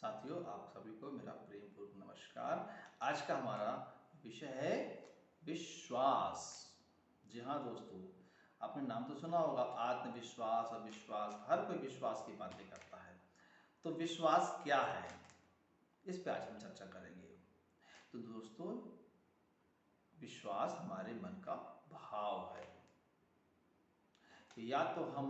साथियों, आप सभी को मेरा प्रेमपूर्वक नमस्कार। आज का हमारा विषय है विश्वास। जी हाँ दोस्तों, आपने नाम तो सुना होगा, आत्मविश्वास और विश्वास। हर कोई विश्वास की बातें करता है। तो विश्वास क्या है, इस पे आज हम चर्चा करेंगे। तो दोस्तों, विश्वास हमारे मन का भाव है। या तो हम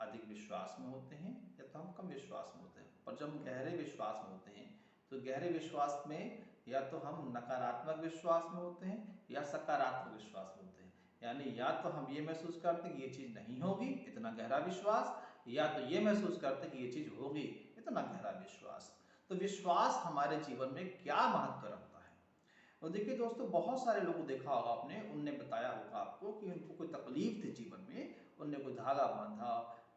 अधिक विश्वास में होते हैं या तो हम कम विश्वास में होते हैं। पर जब हम गहरे विश्वास में होते हैं तो गहरे विश्वास में या तो हम नकारात्मक विश्वास में होते हैं या सकारात्मक विश्वास में होते हैं। यानी या तो हम ये महसूस करते हैं कि ये चीज़ नहीं होगी, इतना गहरा विश्वास, या तो ये महसूस करते हैं कि ये चीज़ होगी, इतना गहरा विश्वास। तो विश्वास हमारे जीवन में क्या महत्व रखता है? और देखिए दोस्तों, बहुत सारे लोगों को देखा होगा आपने, उनने बताया होगा आपको कि उनको कोई तकलीफ थी जीवन में, उनने कोई धागा बांधा,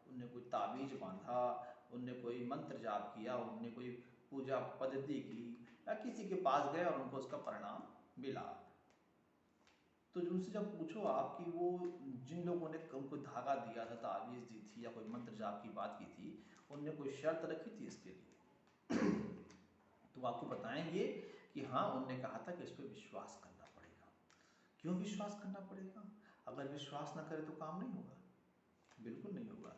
उनने कोई ताबीज बांधा, उनने कोई मंत्र जाप किया, उनने कोई पूजा पद्धति की, या किसी के पास गए और उनको उसका परिणाम मिला। तो उनसे जब पूछो आप कि वो जिन लोगों ने उनको धागा दिया था, ताबीज दी थी या कोई मंत्र जाप की बात की थी, उनने कोई शर्त रखी थी इसके लिए? तो आपको बताएंगे कि हाँ, उनने कहा था कि इस पर विश्वास करना पड़ेगा। क्यों विश्वास करना पड़ेगा? अगर विश्वास ना करे तो काम नहीं होगा, बिल्कुल नहीं होगा,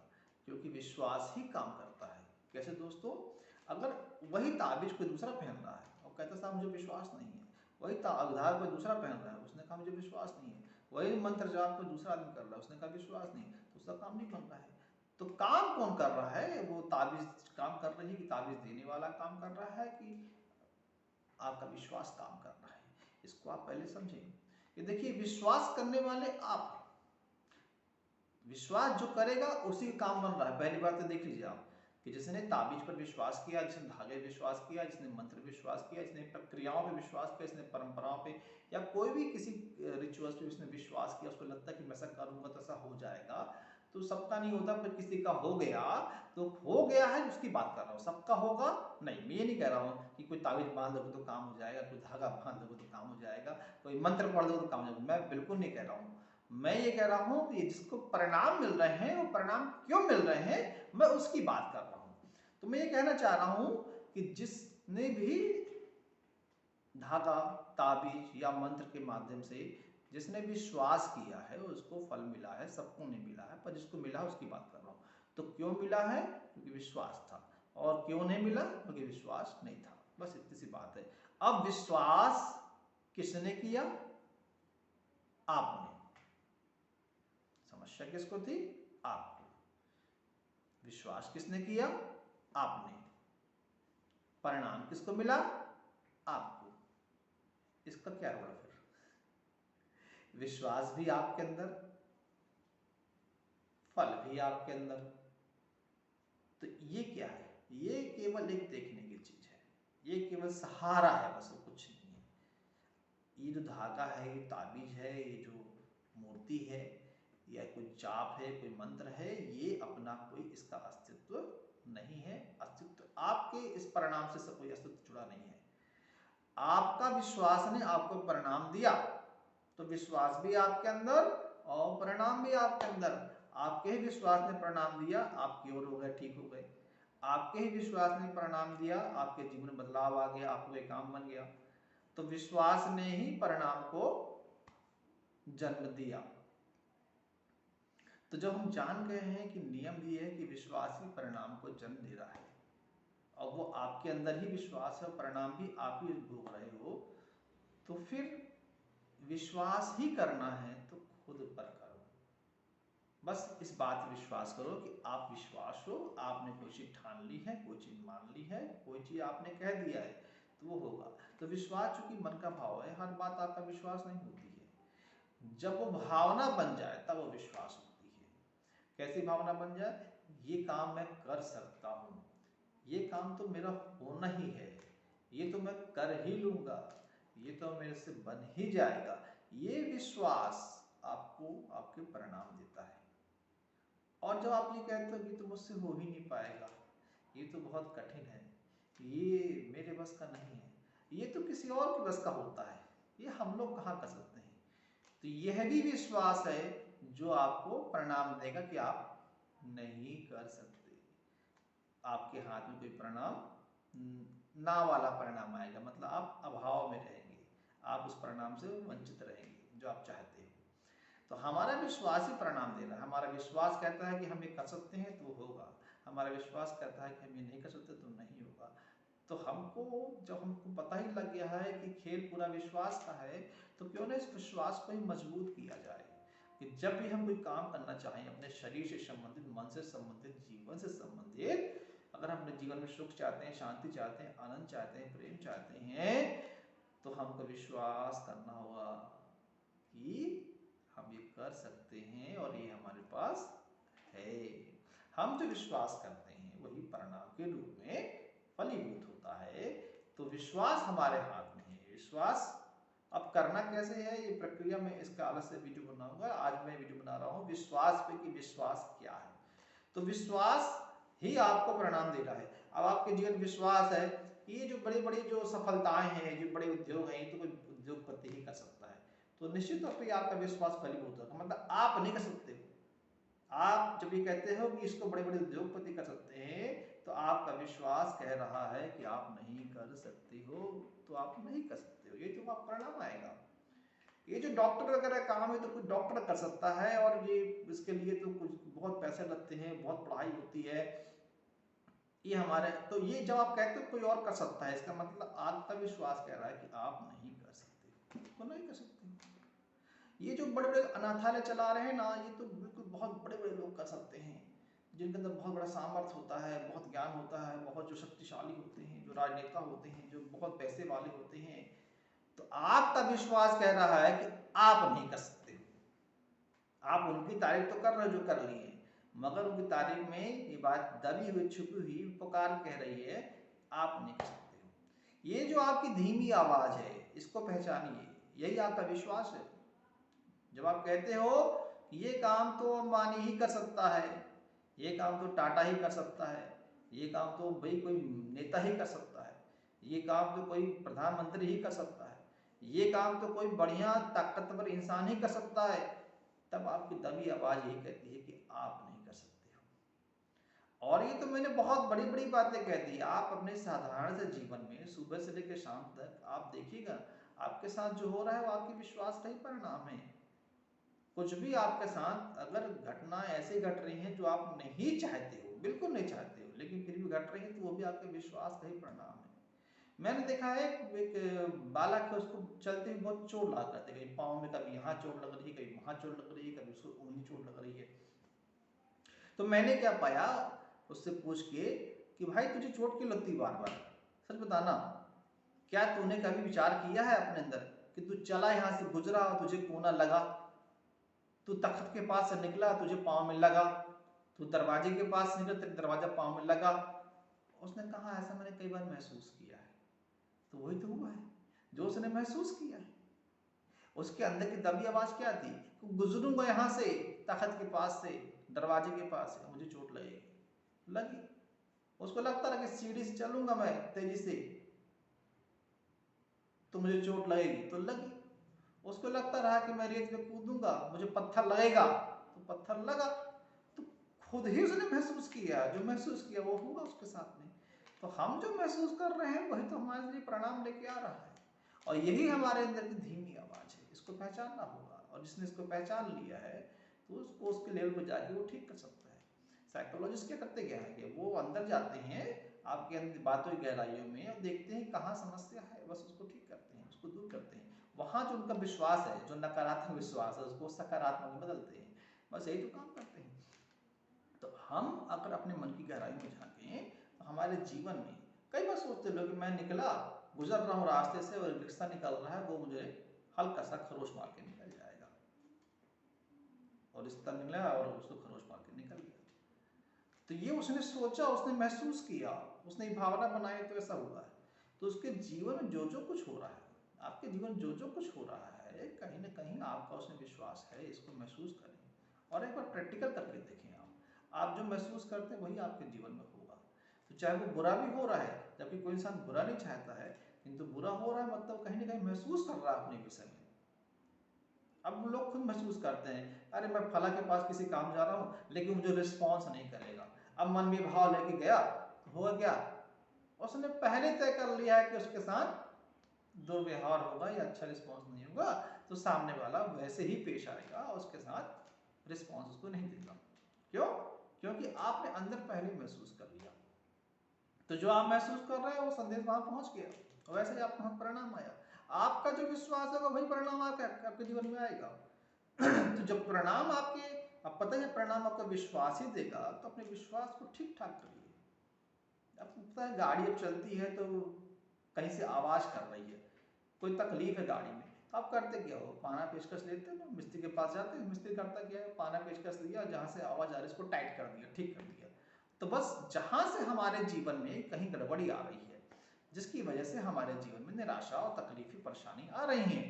क्योंकि विश्वास ही काम करता है। कैसे दोस्तों? अगर वही ताबीज कोई दूसरा पहन रहा है और कहता साहब मुझे विश्वास नहीं है, वही उधार कोई दूसरा पहन रहा है, उसने कहा मुझे विश्वास नहीं है, वही मंत्र जाप कोई दूसरा आदमी कर रहा है, उसने कहा विश्वास नहीं, तो उसका काम नहीं बन रहा है। तो काम कौन कर रहा है? वो ताबीज काम कर रही है कि ताबीज देने वाला काम कर रहा है कि आपका विश्वास काम कर रहा है? इसको आप पहले समझें। ये देखिए, विश्वास करने वाले आप हैं। विश्वास जो करेगा उसी का काम बन रहा है। पहली बात तो देख लीजिए आप कि जिसने ताबीज पर विश्वास किया, जिसने धागे विश्वास किया, जिसने मंत्र विश्वास किया, जिसने प्रक्रियाओं पे विश्वास किया, जिसने परंपराओं पे या कोई भी किसी रिचुअल्स पे उसने विश्वास किया, उसको लगता है कि मैं ऐसा करूंगा तो ऐसा हो जाएगा। तो सबका नहीं होता, फिर किसी का हो गया तो हो गया है, उसकी बात कर रहा हूँ। सबका होगा नहीं, मैं ये नहीं कह रहा हूँ कि कोई ताबीज बांध दोगे तो काम हो जाएगा, कोई धागा बांध दोगे तो काम हो जाएगा, कोई मंत्र पढ़ दोगे तो काम हो जाएगा। मैं बिल्कुल नहीं कह रहा हूँ। मैं ये कह रहा हूं कि जिसको परिणाम मिल रहे हैं, वो परिणाम क्यों मिल रहे हैं, मैं उसकी बात कर रहा हूं। तो मैं ये कहना चाह रहा हूं कि जिसने भी धागा, ताबीज या मंत्र के माध्यम से जिसने विश्वास किया है उसको फल मिला है। सबको नहीं मिला है, पर जिसको मिला है उसकी बात कर रहा हूं। तो क्यों मिला है? क्योंकि विश्वास था। और क्यों नहीं मिला? क्योंकि विश्वास नहीं था। बस इतनी सी बात है। अब विश्वास किसने किया? आपने। समस्या किसको थी? आपको। विश्वास किसने किया? आपने। परिणाम किसको मिला? आपको। इसका क्या रोल है फिर? विश्वास भी आपके अंदर, फल भी आपके अंदर। तो ये क्या है? ये केवल एक देखने की चीज है, ये केवल सहारा है, बस वो कुछ नहीं है। ये जो धागा है, ये ताबीज है, ये जो मूर्ति है या कोई जाप है, कोई मंत्र है, ये अपना कोई इसका अस्तित्व नहीं है। अस्तित्व आपके इस परिणाम से कोई अस्तित्व जुड़ा नहीं है। आपका विश्वास ने आपको परिणाम दिया, तो विश्वास भी आपके अंदर और परिणाम भी आपके अंदर। आपके ही विश्वास ने परिणाम दिया, आप क्योर हो गए, ठीक हो गए। आपके ही विश्वास ने परिणाम दिया, आपके जीवन में बदलाव आ गया, आपको एक काम बन गया। तो विश्वास ने ही परिणाम को जन्म दिया। तो जब हम जान गए हैं कि नियम ये है कि विश्वास ही परिणाम को जन्म दे रहा है और वो आपके अंदर ही विश्वास है, परिणाम भी आप ही भोग रहे हो, तो फिर विश्वास ही करना है तो खुद पर करो। बस इस बात पर विश्वास करो कि आप विश्वास हो, आपने कोई चीज ठान ली है, कोई चीज मान ली है, कोई चीज आपने कह दिया है, तो वो होगा। तो विश्वास चूंकि मन का भाव है, हर बात आपका विश्वास नहीं होती है। जब वो भावना बन जाए तब वो विश्वास होती है। कैसी भावना बन जाए? ये काम मैं कर सकता हूं, ये काम तो मेरा होना ही है, ये तो मैं कर ही लूंगा, ये तो मेरे से बन ही जाएगा। ये विश्वास आपको आपके परिणाम देता है। और जब आप ये कहते हो कि तो मुझसे हो ही नहीं पाएगा, ये तो बहुत कठिन है, ये मेरे बस का नहीं है, ये तो किसी और के बस का होता है, ये हम लोग कहाँ कर सकते हैं, तो यह भी विश्वास है जो आपको परिणाम देगा कि आप नहीं कर सकते। आपके हाथ में कोई परिणाम ना वाला परिणाम आएगा, मतलब आप अभाव में रहेंगे, आप उस परिणाम से वंचित रहेंगे जो आप चाहते हो। तो हमारा विश्वास ही परिणाम दे रहा है। हमारा विश्वास कहता है कि हम ये कर सकते हैं तो होगा, हमारा विश्वास कहता है कि हम ये नहीं कर सकते तो नहीं होगा। तो हमको जब हमको पता ही लग गया है कि खेल पूरा विश्वास का है, तो क्यों ना इस विश्वास को ही मजबूत किया जाए कि जब भी हम कोई काम करना चाहें, अपने शरीर से संबंधित, मन से संबंधित, जीवन से संबंधित, अगर हम अपने जीवन में सुख चाहते हैं, शांति चाहते हैं, आनंद चाहते हैं, प्रेम चाहते हैं, तो हमको विश्वास करना होगा कि हम ये कर सकते हैं और ये हमारे पास है। हम जो विश्वास करते हैं वही परिणाम के रूप में फलीभूत होता है। तो विश्वास हमारे हाथ में है। विश्वास अब करना कैसे है, ये प्रक्रिया में इसका अलग से वीडियो बनाऊंगा। आज मैं वीडियो बना रहा हूँ विश्वास पे कि विश्वास क्या है। तो विश्वास ही आपको परिणाम दे रहा है। अब आपके जीवन विश्वास है कि ये जो बड़ी बड़ी जो सफलताएं हैं, जो बड़े उद्योग हैं, तो कोई उद्योगपति ही कर सकता है, तो निश्चित तौर पर आपका विश्वास फलीभूत होगा। मतलब आप नहीं कर सकते हो। आप जब ये कहते हो कि इसको बड़े बड़े उद्योगपति कर सकते हैं, तो आपका विश्वास कह रहा है कि आप नहीं कर सकते हो, तो आप नहीं कर सकते हो, ये तो आप परिणाम आएगा। ये जो डॉक्टर वगैरह काम है तो कुछ डॉक्टर कर सकता है, और ये इसके लिए तो कुछ बहुत पैसे लगते हैं, बहुत पढ़ाई होती है, ये हमारे, तो ये जब आप कहते हो कोई और कर सकता है, इसका मतलब आपका विश्वास कह रहा है कि आप नहीं कर सकते, तो नहीं कर सकते। ये जो बड़े बड़े अनाथालय चला रहे हैं ना, ये तो बिल्कुल बहुत बड़े बड़े लोग कर सकते हैं, जिनके अंदर बहुत बड़ा सामर्थ्य होता है, बहुत ज्ञान होता है, बहुत जो शक्तिशाली होते हैं, जो राजनेता होते हैं, जो बहुत पैसे वाले होते हैं। तो आपका विश्वास कह रहा है कि आप नहीं कर सकते हो। आप उनकी तारीफ तो कर रहे हो जो कर ली है, मगर उनकी तारीफ में ये बात दबी हुई, छुपी हुई पुकार कह रही है, आप नहीं कर सकते हो। ये जो आपकी धीमी आवाज है, इसको पहचानिए, यही आपका विश्वास है। जब आप कहते हो ये काम तो अंबानी ही कर सकता है, ये काम तो टाटा ही कर सकता है, ये काम तो भाई कोई नेता ही कर सकता है, ये काम तो कोई प्रधानमंत्री ही कर सकता है, ये काम तो कोई बढ़िया ताकतवर इंसान ही कर सकता है, तब आपकी दबी आवाज यही कहती है कि आप नहीं कर सकते हो। और ये तो मैंने बहुत बड़ी बड़ी बातें कह दी। आप अपने साधारण से जीवन में सुबह से लेकर शाम तक आप देखिएगा, आपके साथ जो हो रहा है वो आपके विश्वास का ही परिणाम है। कुछ भी आपके साथ अगर घटना ऐसी घट रही है जो आप नहीं चाहते हो, बिल्कुल नहीं चाहते हो, लेकिन फिर भी घट रही है, तो वो भी आपके विश्वास का ही परिणाम है। मैंने देखा है एक बालक है, उसको चलते हुए बहुत चोट लगा करते, कहीं पाँव में, कभी यहाँ चोट लग रही है, कभी वहाँ चोट लग रही है, कभी उसको ऊँगली चोट लग रही है। तो मैंने क्या पाया, उससे पूछ के कि भाई तुझे चोट क्यों लगती बार बार, सच बताना, क्या तूने कभी विचार किया है अपने अंदर कि तू चला यहाँ से गुजरा और तुझे कोना लगा, तू तख्त के पास से निकला तुझे पाँव में लगा, तू दरवाजे के पास से निकला तेरे दरवाजा पाँव में लगा। उसने कहा ऐसा मैंने कई बार महसूस किया है। तो वही तो हुआ है जो उसने महसूस किया है। उसके अंदर की दबी आवाज क्या थी, गुजरूंगा यहाँ से तख्त के पास से, दरवाजे के पास से, मुझे चोट लगेगी, लगी। उसको लगता रहा कि सीढ़ी से चलूंगा मैं तेजी से तो मुझे चोट लगेगी, तो लगी। उसको लगता रहा कि मैं रेत में कूदूंगा मुझे पत्थर लगेगा, तो पत्थर लगा। तो खुद ही उसने महसूस किया, जो महसूस किया वो हुआ उसके साथ में। तो हम जो महसूस कर रहे हैं वही तो हमारे लिए परिणाम लेके आ रहा है, और यही हमारे अंदर की धीमी आवाज है। इसको पहचानना होगा, और जिसने इसको पहचान लिया है तो उसको उसके लेवल पर जाके वो ठीक कर सकता है। साइकोलॉजिस्ट क्या करते क्या है कि वो अंदर जाते हैं आपके अंदर बातों की गहराइयों में और देखते हैं कहाँ समस्या है, बस उसको ठीक करते हैं, उसको दूर करते हैं। वहाँ जो उनका विश्वास है, जो नकारात्मक विश्वास है, उसको सकारात्मक में बदलते हैं। बस यही तो काम करते हैं। तो हम अगर अपने मन की गहराई में झांकें तो हमारे जीवन में कई बार सोचते लोग कि मैं निकला, गुजर रहा हूँ रास्ते से और रिक्शा निकल रहा है, वो मुझे हल्का सा खरोच मार के निकल जाएगा, और रिश्ता निकला और उसको खरोच मार के निकल गया। तो ये उसने सोचा, उसने महसूस किया, उसने भावना बनाई, तो ऐसा हुआ है। तो उसके जीवन में जो जो कुछ हो रहा है, आपके जीवन में जो जो कुछ हो रहा है, कहीं ना कहीं आपका उसमें विश्वास है। इसको महसूस करें और एक बार प्रैक्टिकल करके देखें। आप जो महसूस करते हैं वही आपके जीवन में होगा। तो चाहे वो बुरा भी हो रहा है, जबकि कोई इंसान बुरा नहीं चाहता है, किंतु बुरा हो रहा है मतलब कहीं ना कहीं महसूस कर रहा है अपने विषय में। अब लोग खुद महसूस करते हैं, अरे मैं फला के पास किसी काम जा रहा हूँ लेकिन मुझे रिस्पॉन्स नहीं करेगा। अब मन में भाव लेके गया तो हुआ क्या, उसने पहले तय कर लिया है कि उसके साथ दुर्व्यवहार होगा या अच्छा रिस्पॉन्स नहीं होगा, तो सामने वाला वैसे ही पेश आएगा और उसके साथ रिस्पॉन्स उसको नहीं देगा। क्यों? क्योंकि आपने अंदर पहले महसूस कर लिया। तो जो आप महसूस कर रहे हैं वो संदेश वहां पहुंच गया और वैसे ही आपके पास परिणाम आया। आपका जो विश्वास होगा वही परिणाम आपके जीवन में आएगा। तो जब परिणाम आपके, अब पता है परिणाम आपका विश्वास ही देगा, तो अपने विश्वास को ठीक ठाक करिए। अब पता है गाड़ी अब चलती है तो कहीं से आवाज कर रही है, कोई तकलीफ है गाड़ी में, आप करते क्या हो? पाना पेचकस लेते हो ना, मिस्त्री के पास जाते हैं, मिस्त्री करता क्या है, पाना पेचकस लिया, जहां से आवाज आ रही है इसको टाइट कर दिया, ठीक कर दिया। तो बस जहां से हमारे जीवन में कहीं गड़बड़ी आ रही है, जिसकी वजह से हमारे जीवन में निराशा और तकलीफी परेशानी आ रही है,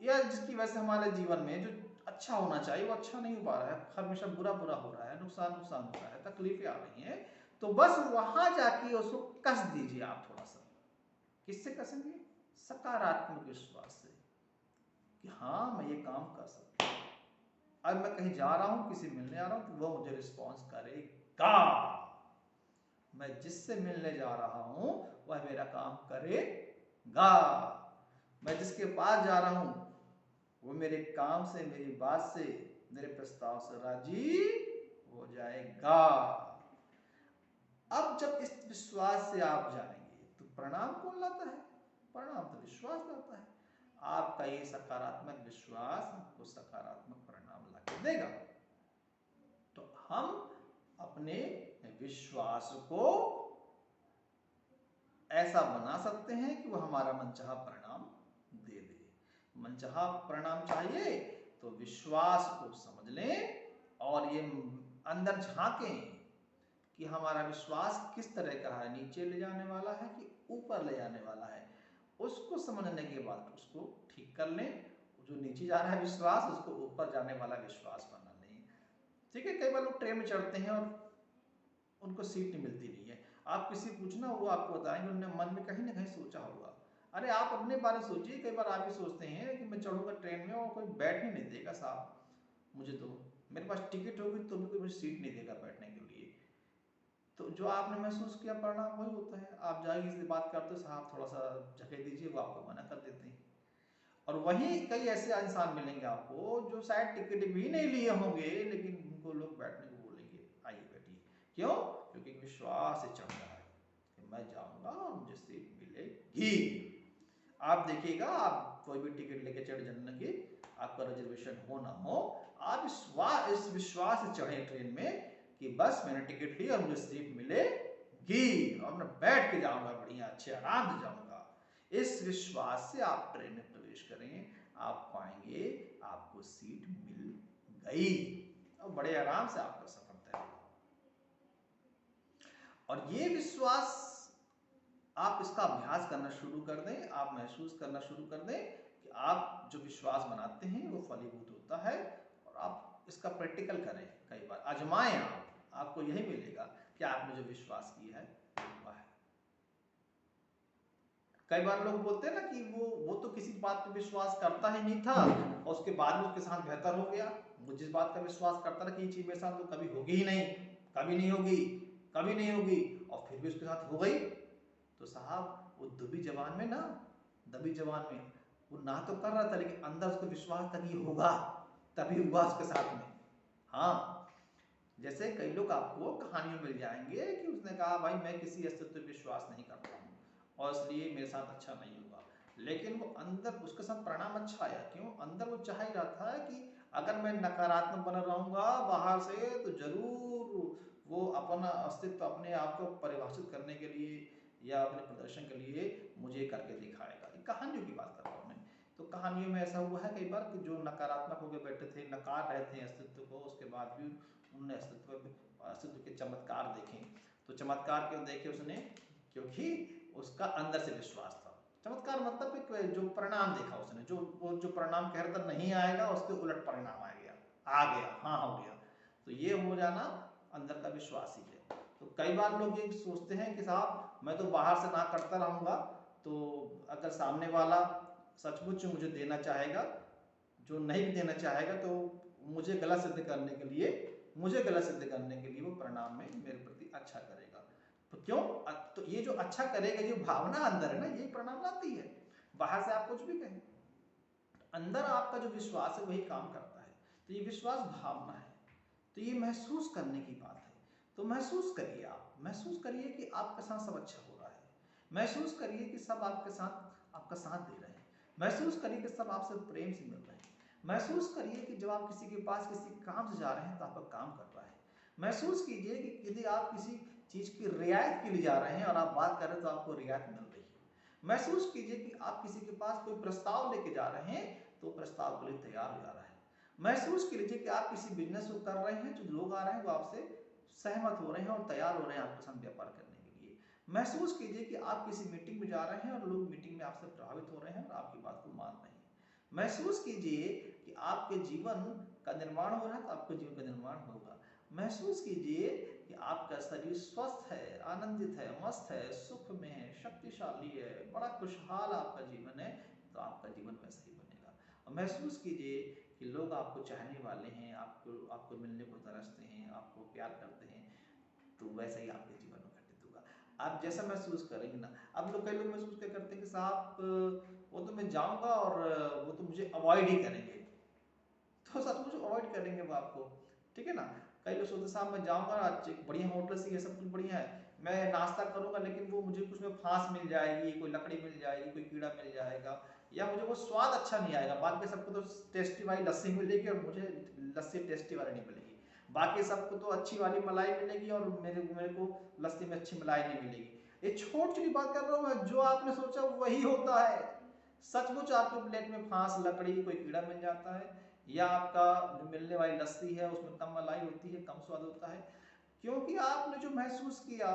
या जिसकी वजह से हमारे जीवन में जो अच्छा होना चाहिए वो अच्छा नहीं हो पा रहा है, हमेशा बुरा बुरा हो रहा है, नुकसान नुकसान हो रहा है, तकलीफें आ रही हैं, तो बस वहां जाके उसको कस दीजिए आप थोड़ा सा। किससे कसेंगे? सकारात्मक विश्वास से कि हाँ मैं ये काम कर सकता हूँ। अब मैं कहीं जा रहा हूँ, किसी मिलने आ रहा हूँ, तो वो मुझे रिस्पॉन्स करेगा। मैं जिससे मिलने जा रहा हूँ वह मेरा काम करेगा। मैं जिसके पास जा रहा हूँ वो मेरे काम से, मेरी बात से, मेरे प्रस्ताव से राजी हो जाएगा। अब जब इस विश्वास से आप जाएंगे तो परिणाम कौन लाता है? परिणाम तो विश्वास लाता है। आपका ये सकारात्मक विश्वास आपको सकारात्मक परिणाम ला के देगा। तो हम अपने विश्वास को ऐसा बना सकते हैं कि वो हमारा मनचाहा परिणाम दे दे। मनचाहा परिणाम चाहिए तो विश्वास को समझ लें और ये अंदर झांकें कि हमारा विश्वास किस तरह का है, नीचे ले जाने वाला है कि ऊपर ले जाने वाला है। उसको समझने के बाद उसको ठीक कर लें। जो नीचे जा रहा है विश्वास, उसको ऊपर जाने वाला विश्वास बना लें। ठीक है, कई बार लोग ट्रेन में चढ़ते हैं और उनको सीट नहीं मिलती नहीं है। आप किसी पूछना, वो आपको बताएंगे, उन्होंने मन में कहीं ना कहीं सोचा होगा। अरे आप अपने बारे में सोचिए, कई बार आप भी सोचते हैं कि मैं चढ़ूंगा ट्रेन में और कोई बैठ ही नहीं देगा साहब, मुझे तो मेरे पास टिकट होगी तो भी कोई मुझे सीट नहीं देगा बैठने के लिए। तो जो आपने महसूस किया परिणाम वही होता है। आप जाइए किसी से बात करते हो, साहब थोड़ा सा जगह दीजिए, वो आपको मना कर देते हैं। और वही कई ऐसे इंसान मिलेंगे आपको जो शायद टिकट भी नहीं लिए होंगे, लेकिन उनको लोग बैठने को बोलेंगे, आइए बैठिए। क्यों? क्योंकि विश्वास से चढ़ रहा है कि मैं जाऊंगा और मुझे सीट मिलेगी। आप देखिएगा, आप कोई भी टिकट लेके चढ़ जाने की, आपका रिजर्वेशन हो ना हो, आप इस विश्वास से चढ़े ट्रेन में कि बस मैंने टिकट ली और मुझे सीट मिलेगी और मैं बैठ के जाऊंगा, बढ़िया अच्छे आराम से जाऊंगा। इस विश्वास से आप ट्रेन में प्रवेश करें, आप पाएंगे आपको सीट मिल गई और बड़े आराम से आपका सफर तय होगा। और ये विश्वास आप इसका अभ्यास करना शुरू कर दें, आप महसूस करना शुरू कर दें कि आप जो विश्वास बनाते हैं वो फलीभूत होता है। और आप इसका प्रैक्टिकल करें, कई बार आजमाएं, आपको यही मिलेगा कि आपने जो विश्वास किया है वह है। कई बार लोग बोलते हैं ना कि वो तो किसी बात पे विश्वास करता ही नहीं था और उसके बाद में उसके साथ बेहतर हो गया। वो जिस बात का विश्वास करता था कि ये चीज मेरे साथ तो कभी होगी ही नहीं, कभी नहीं होगी, कभी नहीं होगी, और फिर भी उसके साथ हो गई। तो साहब वो दबी जबान में ना, दबी जबान में वो ना तो कर रहा था, लेकिन अंदर उसको विश्वास था कि होगा, तभी हुआ उसके साथ में। हाँ, जैसे कई लोग आपको कहानियों मिल जाएंगे कि उसने कहा भाई मैं किसी अस्तित्व पर विश्वास नहीं करता हूँ और इसलिए मेरे साथ अच्छा नहीं होगा, लेकिन वो अंदर उसके साथ परिणाम अच्छा आया। क्यों? अंदर वो चाह ही रहा था कि अगर मैं नकारात्मक बना रहूंगा बाहर से तो जरूर वो अपना अस्तित्व, अपने आप को परिभाषित करने के लिए या अपने प्रदर्शन के लिए मुझे करके दिखाएगा। कहानियों की बात कर रहा हूँ मैं। तो कहानियों में ऐसा हुआ है कई बार कि जो नकारात्मक होकर बैठे थे, नकार रहे थे अस्तित्व को, उसके बाद भी उन्होंने अस्तित्व के चमत्कार देखे। तो चमत्कार क्यों देखे उसने? क्योंकि उसका अंदर से विश्वास था। चमत्कार मतलब जो परिणाम देखा उसने, जो परिणाम कह रहा था नहीं आएगा, उसके उलट परिणाम आ गया, हाँ हो गया। तो ये हो जाना अंदर का विश्वास ही है। तो कई बार लोग ये सोचते हैं कि साहब मैं तो बाहर से ना करता रहूंगा, तो अगर सामने वाला सचमुच मुझे देना चाहेगा, जो नहीं भी देना चाहेगा तो मुझे गलत सिद्ध करने के लिए वो परिणाम में मेरे प्रति अच्छा करेगा। तो क्यों? तो ये जो अच्छा करेगा, जो भावना अंदर है ना, ये परिणाम लाती है। बाहर से आप कुछ भी कहें, अंदर आपका जो विश्वास है वही काम करता है। तो ये विश्वास भावना है, तो ये महसूस करने की बात है। तो महसूस करिए, आप महसूस करिए कि आपके साथ सब अच्छा हो रहा है। महसूस करिए कि सब आपके साथ आपका साथ दे रहे हैं। महसूस करिए कि सब आपसे प्रेम से मिल रहे हैं। महसूस करिए कि जब आप किसी के पास किसी काम से जा रहे हैं तो आपका काम कर रहा है। महसूस कीजिए कि यदि आप किसी चीज की रियायत के लिए जा रहे हैं और आप बात कर रहे हैं तो आपको रियायत मिल रही है। महसूस कीजिए कि आप किसी के पास कोई प्रस्ताव लेके जा रहे हैं तो प्रस्ताव के लिए तैयार हो जा रहा है। महसूस कीजिए कि आप किसी बिजनेस को कर रहे हैं, जो लोग आ रहे हैं वो आपसे सहमत हो रहे हैं और तैयार हो रहे हैं आपके साथ व्यापार करने के लिए। महसूस कीजिए कि आप किसी मीटिंग में जा रहे हैं और लोग मीटिंग में आपसे प्रभावित हो रहे हैं और आपकी बात को मान रहे हैं। महसूस कीजिए कि आपके जीवन का निर्माण हो रहा है तो आपके जीवन का निर्माण होगा। महसूस कीजिए कि आपका शरीर स्वस्थ है, आनंदित है, मस्त है, सुख में है, शक्तिशाली है, बड़ा खुशहाल आपका जीवन है, तो आपका जीवन वैसा ही बनेगा। और महसूस कीजिए कि लोग आपको चाहने वाले हैं, आपको आपको मिलने को तरसते हैं, आपको प्यार करते हैं, तो वैसा ही आपके जीवन में घटित होगा। आप जैसा महसूस करेंगे ना, अब लोग कई लोग महसूस क्या करते हैं कि साहब वो तो मैं जाऊंगा और वो तो मुझे अवॉइड ही करेंगे, तो सचमुच अवॉइड करेंगे वो आपको, ठीक है ना। कई लोग सोचते साहब मैं जाऊंगा, एक बढ़िया होटल से, ये सब कुछ बढ़िया है, मैं नाश्ता करूंगा लेकिन वो मुझे कुछ में फांस मिल जाएगी, कोई लकड़ी मिल जाएगी, कोई कीड़ा मिल जाएगा, या मुझे वो स्वाद अच्छा नहीं आएगा। बाकी सबको तो टेस्टी वाली लस्सी मिलेगी और मुझे लस्सी टेस्टी वाली नहीं मिलेगी। बाकी सबको तो अच्छी वाली मलाई मिलेगी और मेरे को लस्सी में अच्छी मलाई नहीं मिलेगी। ये छोटी छोटी बात कर रहा हूँ मैं, जो आपने सोचा वही होता है। सचमुच आपके प्लेट में फांस, लकड़ी, कोई कीड़ा मिल जाता है, या आपका जो मिलने वाली लस्सी है उसमें कम मलाई होती है, कम स्वाद होता है, क्योंकि आपने जो महसूस किया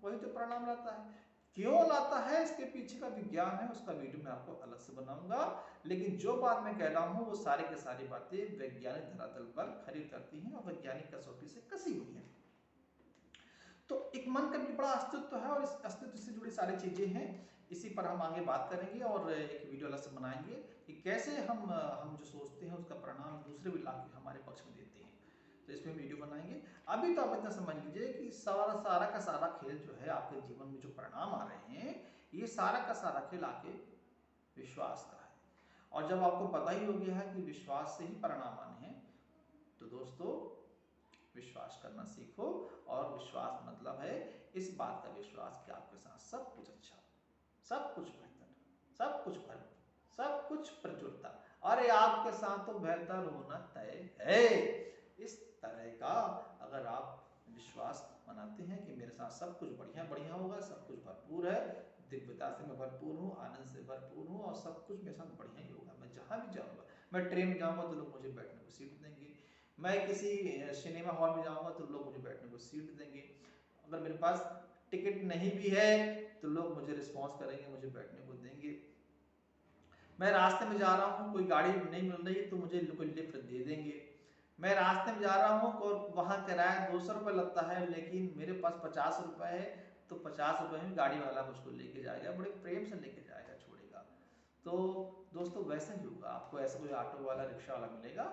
वही तो परिणाम लाता है। क्यों लाता है, इसके पीछे का विज्ञान है, उसका वीडियो मैं आपको अलग से बनाऊंगा। लेकिन जो बात मैं कह रहा हूं वो सारी की सारी बातें वैज्ञानिक धरातल पर खरी करती हैं और वैज्ञानिक कसौटी से कसी हुई हैं। तो एक मन का भी बड़ा अस्तित्व है और इस अस्तित्व से जुड़ी सारी चीजें हैं। इसी पर हम आगे बात करेंगे और एक वीडियो अलग से बनाएंगे कि कैसे हम जो सोचते हैं उसका परिणाम दूसरे भी लाके हमारे पक्ष में देते हैं। तो इसमें वीडियो बनाएंगे। अभी तो आप इतना समझ लीजिए कि सारा सारा का सारा खेल जो है, आपके जीवन में जो परिणाम आ रहे हैं, ये सारा का सारा खेल आपके विश्वास का है। और जब आपको पता ही हो गया है कि विश्वास से ही परिणाम आने हैं, तो दोस्तों विश्वास करना सीखो। और विश्वास मतलब है इस बात का विश्वास कि आपके साथ सब कुछ अच्छा, सब कुछ बेहतर, सब कुछ भरपूर, सब कुछ प्रचुरता, अरे आपके साथ तो बेहतर होना तय है। इस तरह का अगर आप विश्वास बनाते हैं कि मेरे साथ सब कुछ बढ़िया बढ़िया होगा, सब कुछ भरपूर है, दिव्यता से मैं भरपूर हूँ, आनंद से भरपूर हूँ और सब कुछ मेरे साथ बढ़िया ही होगा। मैं जहां भी जाऊंगा, मैं ट्रेन में जाऊंगा तो लोग मुझे बैठने को सीट देंगे, मैं किसी सिनेमा हॉल में जाऊंगा तो लोग मुझे बैठने को सीट देंगे, अगर मेरे पास टिकट नहीं भी है तो लोग मुझे रिस्पॉन्स करेंगे, मुझे बैठने को देंगे। मैं रास्ते में जा रहा हूँ, कोई गाड़ी नहीं मिल रही तो मुझे कोई लिफ्ट दे देंगे। मैं रास्ते में जा रहा हूँ और वहां किराया 200 रुपये लगता है लेकिन मेरे पास 50 रुपये है, तो 50 रुपये में गाड़ी वाला मुझको लेके जाएगा, बड़े प्रेम से लेके जाएगा, छोड़ेगा। तो दोस्तों वैसा ही होगा, आपको ऐसा कोई ऑटो वाला, रिक्शा वाला मिलेगा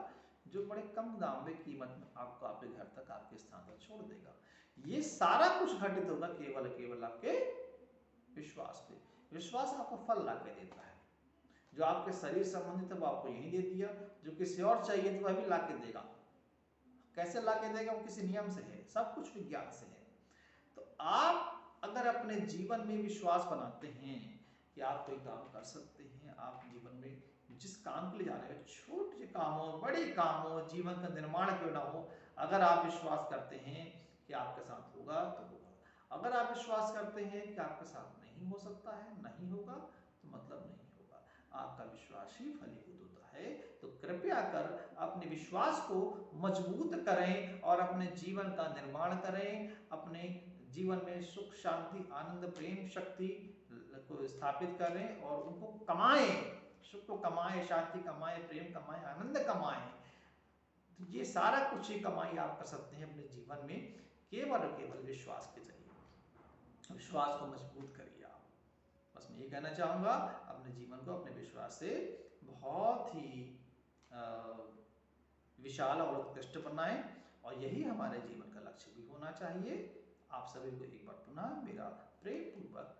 जो बड़े कम दाम में, कीमत में आपको आपके घर तक, आपके स्थान पर छोड़ देगा। ये सारा कुछ घटित होगा केवल केवल आपके विश्वास पे। विश्वास आपको फल ला के देता है। जो आपके शरीर संबंधित है वो आपको यही दे दिया, जो किसी और चाहिए तो वह भी ला के देगा। कैसे ला के देगा, वो किसी नियम से है, सब कुछ विज्ञान से है। तो आप अगर अपने जीवन में विश्वास बनाते हैं कि आप कोई काम कर सकते हैं, आप जीवन में जिस काम के लिए जा रहे हैं, छोटे काम हो, बड़े काम हो, जीवन का निर्माण क्यों ना हो, अगर आप विश्वास करते हैं कि आपके साथ होगा तो होगा। अगर आप विश्वास करते हैं कि आपके साथ नहीं हो सकता है, नहीं होगा, तो मतलब नहीं होगा। आपका विश्वास ही फलीभूत होता है। तो कृपया कर अपने विश्वास को मजबूत करें और अपने जीवन का निर्माण करें, अपने जीवन में सुख, शांति, आनंद, प्रेम, शक्ति को स्थापित करें और उनको कमाएं, सुख को कमाएं, शांति कमाएं, प्रेम कमाएं, आनंद कमाएं। तो ये सारा कुछ ही कमाई आप कर सकते हैं अपने जीवन में केवल और केवल विश्वास के जरिए। विश्वास को मजबूत करिए आप। बस मैं ये कहना चाहूंगा, अपने जीवन को अपने विश्वास से बहुत ही विशाल और उत्कृष्ट बनाएं और यही हमारे जीवन का लक्ष्य भी होना चाहिए। आप सभी को एक बार पुनः मेरा प्रेम पूर्वक